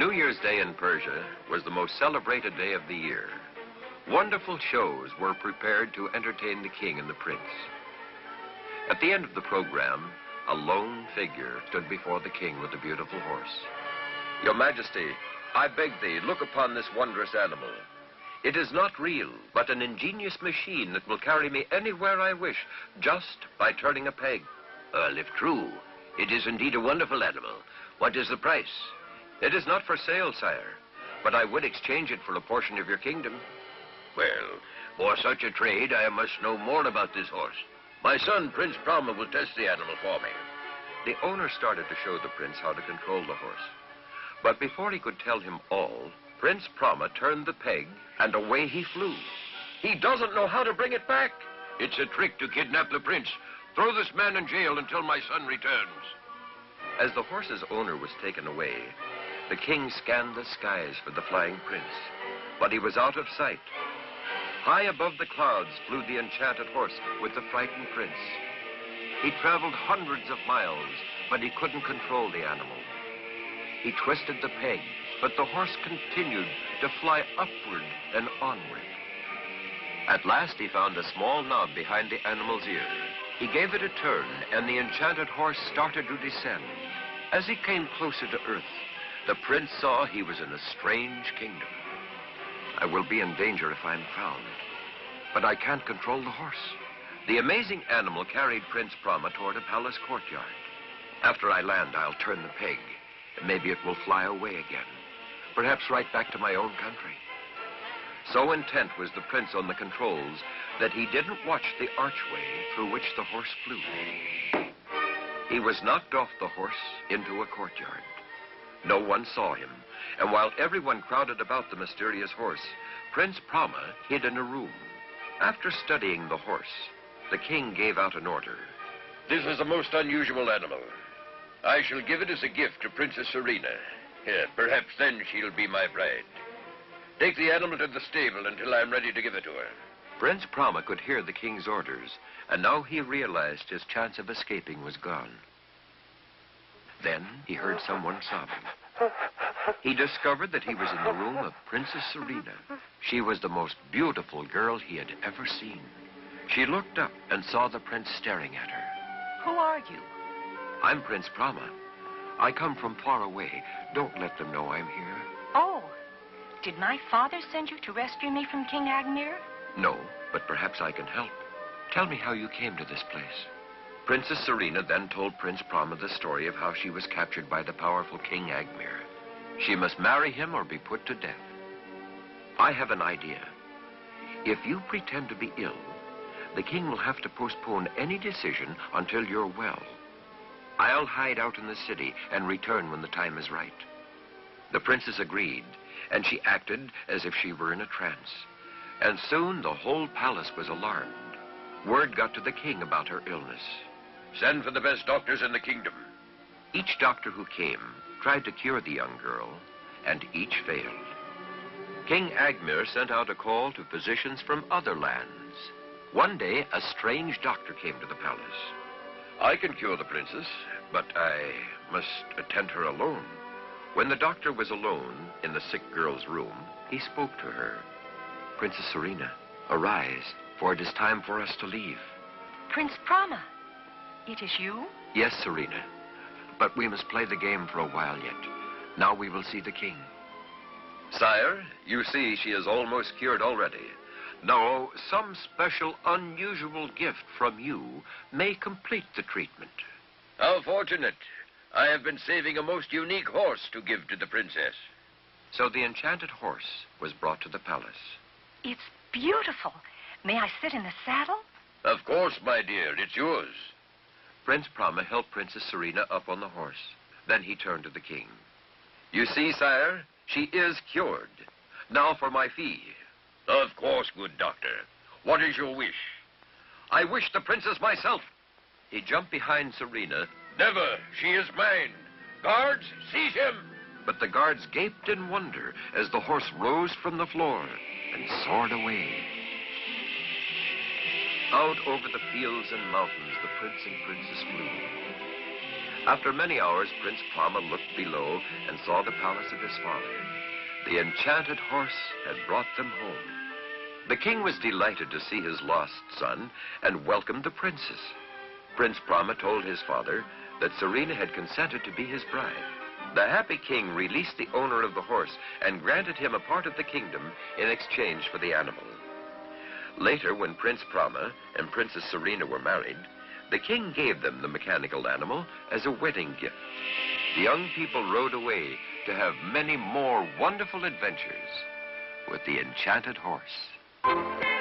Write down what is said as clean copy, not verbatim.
New Year's Day in Persia was the most celebrated day of the year. Wonderful shows were prepared to entertain the king and the prince. At the end of the program, a lone figure stood before the king with a beautiful horse. Your Majesty, I beg thee, look upon this wondrous animal. It is not real, but an ingenious machine that will carry me anywhere I wish, just by turning a peg. Well, if true, it is indeed a wonderful animal. What is the price? It is not for sale, sire, but I would exchange it for a portion of your kingdom. Well, for such a trade, I must know more about this horse. My son, Prince Brahma, will test the animal for me. The owner started to show the prince how to control the horse. But before he could tell him all, Prince Brahma turned the peg, and away he flew. He doesn't know how to bring it back. It's a trick to kidnap the prince. Throw this man in jail until my son returns. As the horse's owner was taken away, the king scanned the skies for the flying prince, but he was out of sight. High above the clouds flew the enchanted horse with the frightened prince. He traveled hundreds of miles, but he couldn't control the animal. He twisted the peg, but the horse continued to fly upward and onward. At last he found a small knob behind the animal's ear. He gave it a turn, and the enchanted horse started to descend. As he came closer to earth, the prince saw he was in a strange kingdom. I will be in danger if I'm found, but I can't control the horse. The amazing animal carried Prince Brahma toward a palace courtyard. After I land, I'll turn the peg, and maybe it will fly away again, perhaps right back to my own country. So intent was the prince on the controls that he didn't watch the archway through which the horse flew. He was knocked off the horse into a courtyard. No one saw him, and while everyone crowded about the mysterious horse, Prince Brahma hid in a room. After studying the horse, the king gave out an order. This is a most unusual animal. I shall give it as a gift to Princess Serena. Perhaps then she'll be my bride. Take the animal to the stable until I'm ready to give it to her. Prince Brahma could hear the king's orders, and now he realized his chance of escaping was gone. Then he heard someone sobbing. He discovered that he was in the room of Princess Serena. She was the most beautiful girl he had ever seen. She looked up and saw the prince staring at her. Who are you? I'm Prince Brahma. I come from far away. Don't let them know I'm here. Oh, did my father send you to rescue me from King Agmir? No, but perhaps I can help. Tell me how you came to this place. Princess Serena then told Prince Brahma the story of how she was captured by the powerful King Agmir. She must marry him or be put to death. I have an idea. If you pretend to be ill, the king will have to postpone any decision until you're well. I'll hide out in the city and return when the time is right. The princess agreed, and she acted as if she were in a trance. And soon the whole palace was alarmed. Word got to the king about her illness. Send for the best doctors in the kingdom. Each doctor who came tried to cure the young girl, and each failed. King Agmir sent out a call to physicians from other lands. One day, a strange doctor came to the palace. I can cure the princess, but I must attend her alone. When the doctor was alone in the sick girl's room, he spoke to her. Princess Serena, arise, for it is time for us to leave. Prince Brahma, it is you? Yes, Serena, but we must play the game for a while yet. Now we will see the king. Sire, you see she is almost cured already. Now, some special, unusual gift from you may complete the treatment. How fortunate. I have been saving a most unique horse to give to the princess. So the enchanted horse was brought to the palace. It's beautiful. May I sit in the saddle? Of course, my dear, it's yours. Prince Brahma helped Princess Serena up on the horse. Then he turned to the king. You see, sire, she is cured. Now for my fee. Of course, good doctor. What is your wish? I wish the princess myself. He jumped behind Serena. Never. She is mine. Guards, seize him. But the guards gaped in wonder as the horse rose from the floor and soared away. Out over the fields and mountains, the prince and princess flew. After many hours, Prince Brahma looked below and saw the palace of his father. The enchanted horse had brought them home. The king was delighted to see his lost son and welcomed the princess. Prince Brahma told his father that Serena had consented to be his bride. The happy king released the owner of the horse and granted him a part of the kingdom in exchange for the animal. Later, when Prince Brahma and Princess Serena were married, the king gave them the mechanical animal as a wedding gift. The young people rode away to have many more wonderful adventures with the enchanted horse.